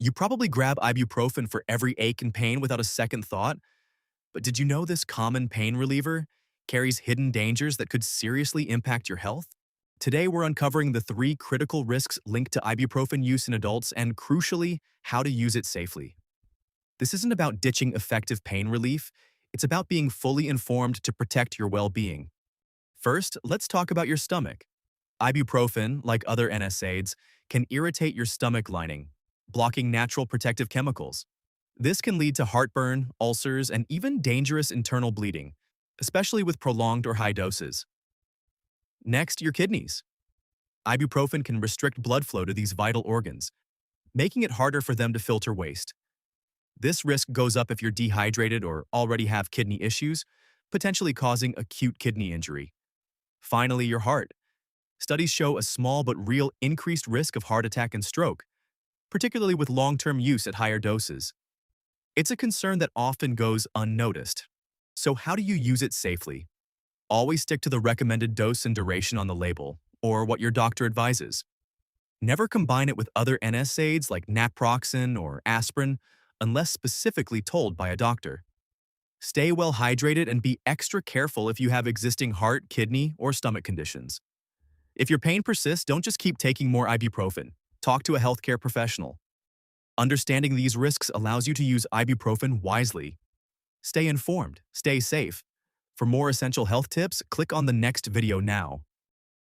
You probably grab ibuprofen for every ache and pain without a second thought, but did you know this common pain reliever carries hidden dangers that could seriously impact your health? Today, we're uncovering the three critical risks linked to ibuprofen use in adults and, crucially, how to use it safely. This isn't about ditching effective pain relief, it's about being fully informed to protect your well-being. First, let's talk about your stomach. Ibuprofen, like other NSAIDs, can irritate your stomach lining, blocking natural protective chemicals. This can lead to heartburn, ulcers, and even dangerous internal bleeding, especially with prolonged or high doses. Next, your kidneys. Ibuprofen can restrict blood flow to these vital organs, making it harder for them to filter waste. This risk goes up if you're dehydrated or already have kidney issues, potentially causing acute kidney injury. Finally, your heart. Studies show a small but real increased risk of heart attack and stroke, particularly with long-term use at higher doses. It's a concern that often goes unnoticed. So how do you use it safely? Always stick to the recommended dose and duration on the label, or what your doctor advises. Never combine it with other NSAIDs like naproxen or aspirin unless specifically told by a doctor. Stay well hydrated and be extra careful if you have existing heart, kidney, or stomach conditions. If your pain persists, don't just keep taking more ibuprofen. Talk to a healthcare professional. Understanding these risks allows you to use ibuprofen wisely. Stay informed, stay safe. For more essential health tips, click on the next video now.